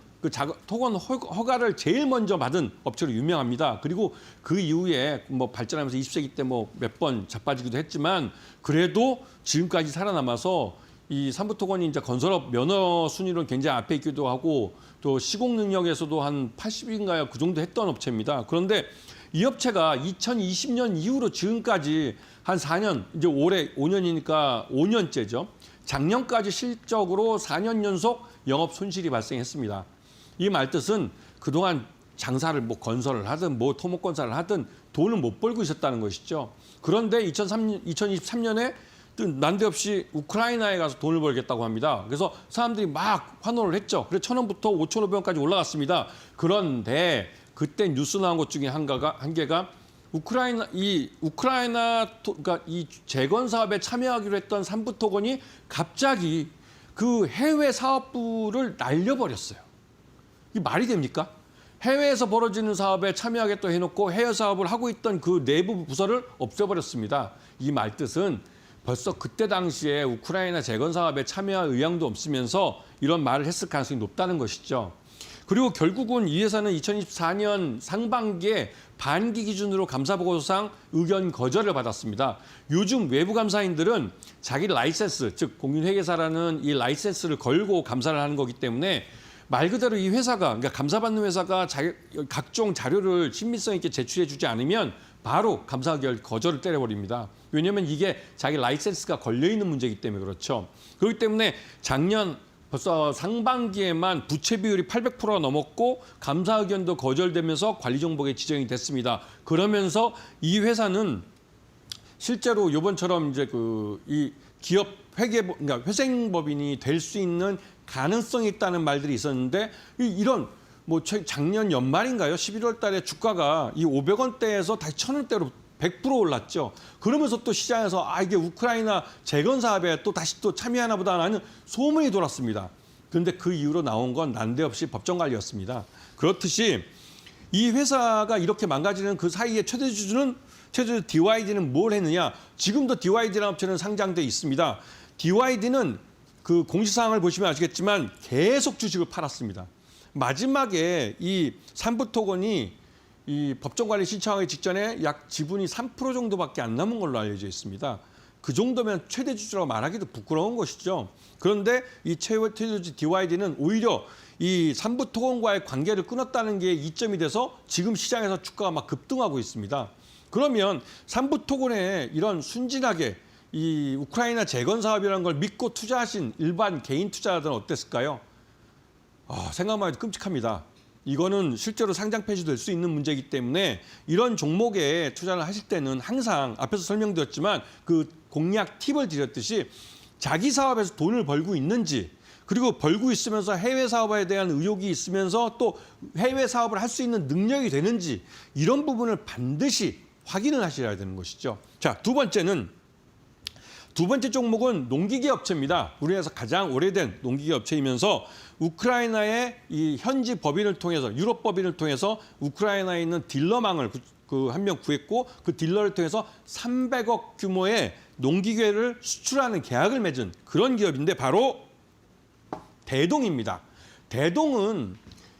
허가를 제일 먼저 받은 업체로 유명합니다. 그리고 그 이후에 뭐 발전하면서 20세기 때 뭐 몇 번 자빠지기도 했지만, 그래도 지금까지 살아남아서 이 삼부토건이 이제 건설업 면허 순위로는 굉장히 앞에 있기도 하고, 또 시공 능력에서도 한 80인가요? 그 정도 했던 업체입니다. 그런데 이 업체가 2020년 이후로 지금까지 한 4년, 이제 올해 5년이니까 5년째죠. 작년까지 실적으로 4년 연속 영업 손실이 발생했습니다. 이 말뜻은 그동안 장사를 뭐 건설을 하든 뭐 토목건설을 하든 돈을 못 벌고 있었다는 것이죠. 그런데 2023년에 난데없이 우크라이나에 가서 돈을 벌겠다고 합니다. 그래서 사람들이 막 환호를 했죠. 그래서 1,000원부터 5,500원까지 올라갔습니다. 그런데 그때 뉴스 나온 것 중에 한 개가 그러니까 이 재건 사업에 참여하기로 했던 삼부토건이 갑자기 그 해외 사업부를 날려버렸어요. 이게 말이 됩니까? 해외에서 벌어지는 사업에 참여하겠다고 해놓고 해외 사업을 하고 있던 그 내부 부서를 없애버렸습니다. 이 말뜻은 벌써 그때 당시에 우크라이나 재건 사업에 참여할 의향도 없으면서 이런 말을 했을 가능성이 높다는 것이죠. 그리고 결국은 이 회사는 2024년 상반기에 반기 기준으로 감사보고서상 의견 거절을 받았습니다. 요즘 외부 감사인들은 자기 라이센스, 즉 공인회계사라는 이 라이센스를 걸고 감사를 하는 거기 때문에 말 그대로 이 회사가, 그러니까 감사받는 회사가 각종 자료를 친밀성 있게 제출해주지 않으면 바로 감사 의견 거절을 때려버립니다. 왜냐하면 이게 자기 라이센스가 걸려있는 문제이기 때문에 그렇죠. 그렇기 때문에 작년 벌써 상반기에만 부채 비율이 800%가 넘었고 감사 의견도 거절되면서 관리정보에 지정이 됐습니다. 그러면서 이 회사는 실제로 이번처럼 이제 이 기업 그러니까 회생법인이 될 수 있는 가능성이 있다는 말들이 있었는데 이런 뭐 작년 연말인가요? 11월 달에 주가가 이 500원대에서 다시 1,000원대로 100% 올랐죠. 그러면서 또 시장에서 이게 우크라이나 재건 사업에 또 다시 또 참여하나 보다라는 소문이 돌았습니다. 그런데 그 이후로 나온 건 난데없이 법정 관리였습니다. 그렇듯이 이 회사가 이렇게 망가지는 그 사이에 최대 DYD는 뭘 했느냐? 지금도 DYD라는 업체는 상장돼 있습니다. DYD는 그 공시사항을 보시면 아시겠지만 계속 주식을 팔았습니다. 마지막에 이 삼부토건이 이 법정관리 신청하기 직전에 약 지분이 3% 정도밖에 안 남은 걸로 알려져 있습니다. 그 정도면 최대 주주라고 말하기도 부끄러운 것이죠. 그런데 이 최대 주주 DYD는 오히려 이 삼부토건과의 관계를 끊었다는 게 이점이 돼서 지금 시장에서 주가가 막 급등하고 있습니다. 그러면 삼부토건에 이런 순진하게 이 우크라이나 재건 사업이라는 걸 믿고 투자하신 일반 개인 투자자들은 어땠을까요? 생각만 해도 끔찍합니다. 이거는 실제로 상장 폐지될 수 있는 문제이기 때문에 이런 종목에 투자를 하실 때는 항상 앞에서 설명드렸지만 그 공략 팁을 드렸듯이 자기 사업에서 돈을 벌고 있는지 그리고 벌고 있으면서 해외 사업에 대한 의욕이 있으면서 또 해외 사업을 할 수 있는 능력이 되는지 이런 부분을 반드시 확인을 하셔야 되는 것이죠. 자, 두 번째 종목은 농기계 업체입니다. 우리나라에서 가장 오래된 농기계 업체이면서 우크라이나의 이 현지 법인을 통해서 유럽 법인을 통해서 우크라이나에 있는 딜러망을 한 명 구했고 그 딜러를 통해서 300억 규모의 농기계를 수출하는 계약을 맺은 그런 기업인데 바로 대동입니다. 대동은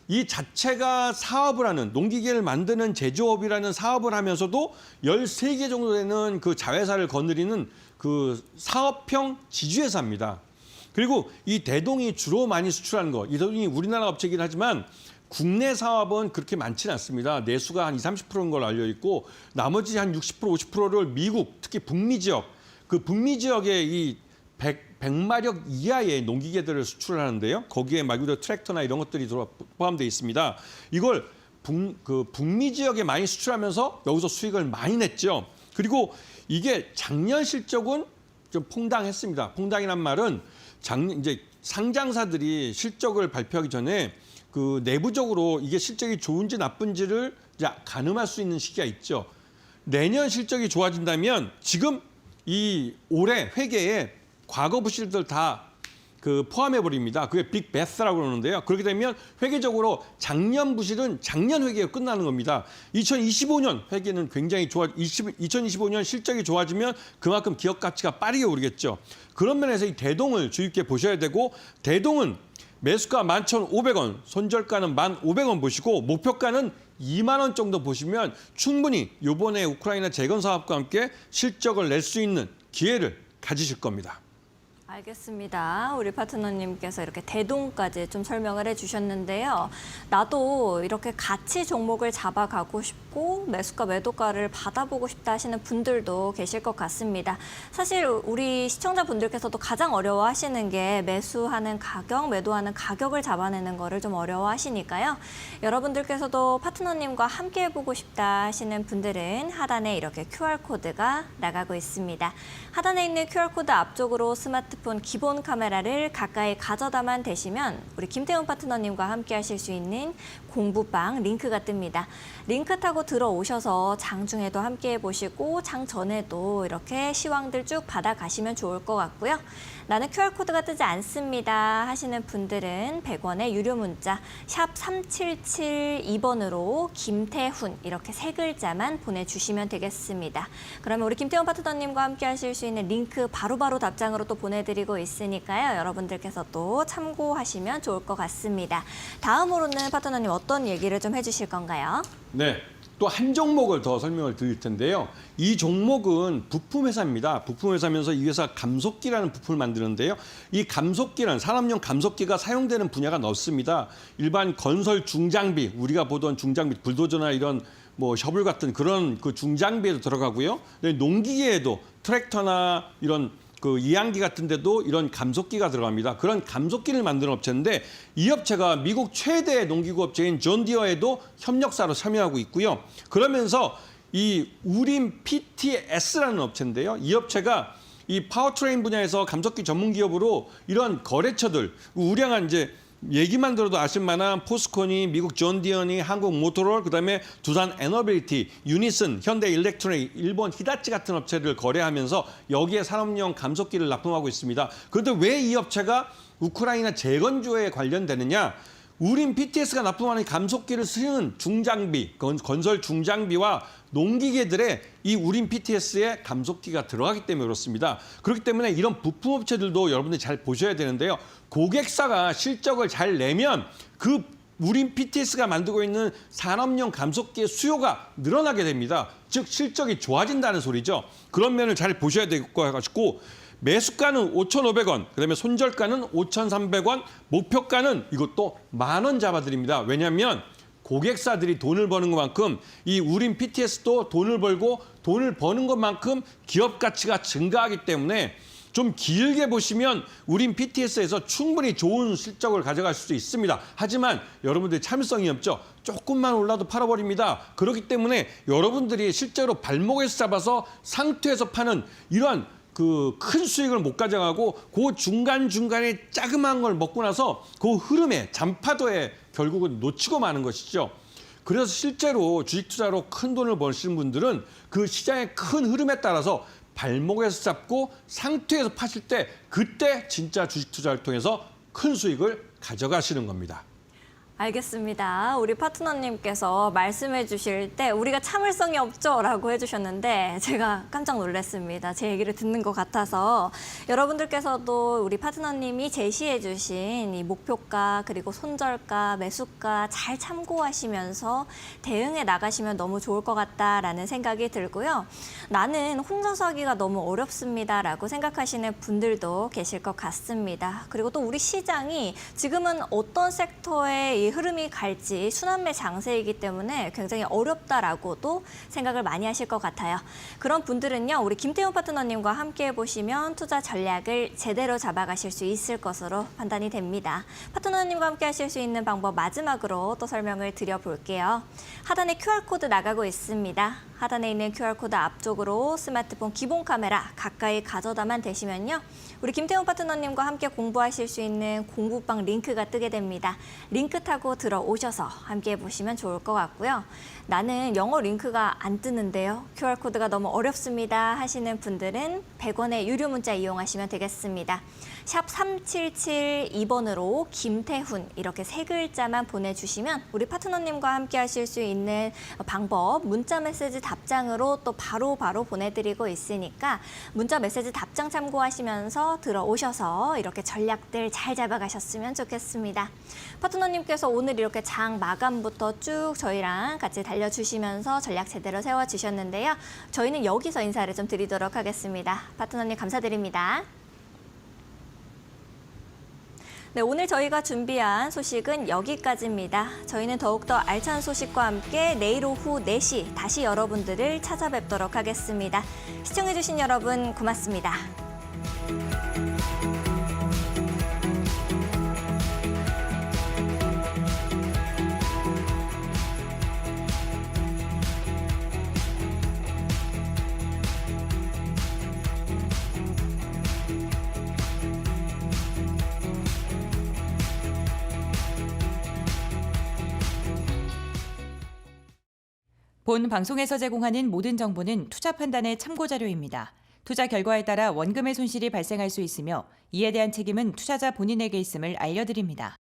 이 자체가 사업을 하는 농기계를 만드는 제조업이라는 사업을 하면서도 13개 정도 되는 그 자회사를 거느리는 그 사업형 지주회사입니다. 그리고 이 대동이 주로 많이 수출하는 거, 이 대동이 우리나라 업체이긴 하지만 국내 사업은 그렇게 많지는 않습니다. 내수가 한 20, 30%인 걸로 알려 있고 나머지 한 60%, 50%를 미국, 특히 북미 지역, 그 북미 지역의 이 100마력 이하의 농기계들을 수출하는데요. 거기에 말 그대로 트랙터나 이런 것들이 포함되어 있습니다. 이걸 북미 지역에 많이 수출하면서 여기서 수익을 많이 냈죠. 그리고 이게 작년 실적은 좀 퐁당했습니다. 퐁당이란 말은 이제 상장사들이 실적을 발표하기 전에 그 내부적으로 이게 실적이 좋은지 나쁜지를 이제 가늠할 수 있는 시기가 있죠. 내년 실적이 좋아진다면 지금 이 올해 회계에 과거 부실들 다 포함해 버립니다. 그게 빅 베스라고 그러는데요. 그렇게 되면 회계적으로 작년 부실은 작년 회계가 끝나는 겁니다. 2025년 회계는 굉장히 2025년 실적이 좋아지면 그만큼 기업 가치가 빠르게 오르겠죠. 그런 면에서 이 대동을 주의 깊게 보셔야 되고 대동은 매수가 11,500원, 손절가는 1,500원 보시고 목표가는 2만 원 정도 보시면 충분히 이번에 우크라이나 재건 사업과 함께 실적을 낼 수 있는 기회를 가지실 겁니다. 알겠습니다. 우리 파트너님께서 이렇게 대동까지 좀 설명을 해주셨는데요. 나도 이렇게 같이 종목을 잡아가고 싶고 매수가 매도가를 받아보고 싶다 하시는 분들도 계실 것 같습니다. 사실 우리 시청자분들께서도 가장 어려워하시는 게 매수하는 가격, 매도하는 가격을 잡아내는 거를 좀 어려워하시니까요. 여러분들께서도 파트너님과 함께 해보고 싶다 하시는 분들은 하단에 이렇게 QR코드가 나가고 있습니다. 하단에 있는 QR코드 앞쪽으로 스마트폰 기본 카메라를 가까이 가져다만 대시면 우리 김태훈 파트너님과 함께 하실 수 있는 공부방 링크가 뜹니다. 링크 타고 들어오셔서 장중에도 함께 해보시고 장 전에도 이렇게 시황들 쭉 받아가시면 좋을 것 같고요. 나는 QR코드가 뜨지 않습니다 하시는 분들은 100원의 유료 문자 샵 3772번으로 김태훈 이렇게 세 글자만 보내주시면 되겠습니다. 그러면 우리 김태훈 파트너님과 함께 하실 수 있는 링크 바로바로 답장으로 또 보내드리고 있으니까요. 여러분들께서 또 참고하시면 좋을 것 같습니다. 다음으로는 파트너님 어떤 얘기를 좀 해주실 건가요? 네. 또 한 종목을 더 설명을 드릴 텐데요. 이 종목은 부품 회사입니다. 부품 회사면서 이 회사 감속기라는 부품을 만드는데요. 이 감속기는 산업용 감속기가 사용되는 분야가 넓습니다. 일반 건설 중장비, 우리가 보던 중장비, 불도저나 이런 뭐 셔블 같은 그런 그 중장비에도 들어가고요. 농기계에도 트랙터나 이런 그 이양기 같은 데도 이런 감속기가 들어갑니다. 그런 감속기를 만드는 업체인데 이 업체가 미국 최대 농기구 업체인 존 디어에도 협력사로 참여하고 있고요. 그러면서 이 우림 PTS라는 업체인데요. 이 업체가 이 파워트레인 분야에서 감속기 전문 기업으로 이런 거래처들, 우량한 이제 얘기만 들어도 아실 만한 포스코니, 미국 존 디어니, 한국 모토롤, 그다음에 두산 에너빌리티, 유니슨, 현대 일렉트로닉, 일본 히다치 같은 업체를 거래하면서 여기에 산업용 감속기를 납품하고 있습니다. 그런데 왜 이 업체가 우크라이나 재건조에 관련되느냐? 우린 PTS가 납품하는 감속기를 쓰는 중장비, 건설 중장비와 농기계들의 이 우린 PTS에 감속기가 들어가기 때문에 그렇습니다. 그렇기 때문에 이런 부품업체들도 여러분들이 잘 보셔야 되는데요. 고객사가 실적을 잘 내면 그 우린 PTS가 만들고 있는 산업용 감속기의 수요가 늘어나게 됩니다. 즉 실적이 좋아진다는 소리죠. 그런 면을 잘 보셔야 될 것 같고 매수가는 5,500원, 그다음에 손절가는 5,300원, 목표가는 이것도 10,000원 잡아드립니다. 왜냐하면 고객사들이 돈을 버는 것만큼 이 우린 PTS도 돈을 벌고 돈을 버는 것만큼 기업 가치가 증가하기 때문에 좀 길게 보시면 우린 PTS에서 충분히 좋은 실적을 가져갈 수 있습니다. 하지만 여러분들이 참을성이 없죠. 조금만 올라도 팔아버립니다. 그렇기 때문에 여러분들이 실제로 발목에서 잡아서 상투에서 파는 이러한 그 큰 수익을 못 가져가고 그 중간중간에 자그마한 걸 먹고 나서 그 흐름에 잔파도에 결국은 놓치고 마는 것이죠. 그래서 실제로 주식 투자로 큰 돈을 버시는 분들은 그 시장의 큰 흐름에 따라서 발목에서 잡고 상투에서 파실 때 그때 진짜 주식 투자를 통해서 큰 수익을 가져가시는 겁니다. 알겠습니다. 우리 파트너님께서 말씀해 주실 때 우리가 참을성이 없죠? 라고 해주셨는데 제가 깜짝 놀랐습니다. 제 얘기를 듣는 것 같아서 여러분들께서도 우리 파트너님이 제시해 주신 이 목표가 그리고 손절가, 매수가 잘 참고하시면서 대응해 나가시면 너무 좋을 것 같다라는 생각이 들고요. 나는 혼자서 하기가 너무 어렵습니다. 라고 생각하시는 분들도 계실 것 같습니다. 그리고 또 우리 시장이 지금은 어떤 섹터에 이 흐름이 갈지 순환매 장세이기 때문에 굉장히 어렵다라고도 생각을 많이 하실 것 같아요. 그런 분들은요, 우리 김태훈 파트너님과 함께 해보시면 투자 전략을 제대로 잡아가실 수 있을 것으로 판단이 됩니다. 파트너님과 함께 하실 수 있는 방법 마지막으로 또 설명을 드려볼게요. 하단에 QR코드 나가고 있습니다. 하단에 있는 QR코드 앞쪽으로 스마트폰 기본 카메라 가까이 가져다만 대시면요. 우리 김태훈 파트너님과 함께 공부하실 수 있는 공부방 링크가 뜨게 됩니다. 링크 타고 들어오셔서 함께 해보시면 좋을 것 같고요. 나는 영어 링크가 안 뜨는데요. QR코드가 너무 어렵습니다 하시는 분들은 100원의 유료 문자 이용하시면 되겠습니다. 샵 3772번으로 김태훈 이렇게 세 글자만 보내주시면 우리 파트너님과 함께 하실 수 있는 방법 문자 메시지 답장으로 또 바로 보내드리고 있으니까 문자 메시지 답장 참고하시면서 들어오셔서 이렇게 전략들 잘 잡아가셨으면 좋겠습니다. 파트너님께서 오늘 이렇게 장 마감부터 쭉 저희랑 같이 달려주시면서 전략 제대로 세워주셨는데요. 저희는 여기서 인사를 좀 드리도록 하겠습니다. 파트너님 감사드립니다. 네, 오늘 저희가 준비한 소식은 여기까지입니다. 저희는 더욱더 알찬 소식과 함께 내일 오후 4시 다시 여러분들을 찾아뵙도록 하겠습니다. 시청해주신 여러분 고맙습니다. 본 방송에서 제공하는 모든 정보는 투자 판단의 참고 자료입니다. 투자 결과에 따라 원금의 손실이 발생할 수 있으며 이에 대한 책임은 투자자 본인에게 있음을 알려드립니다.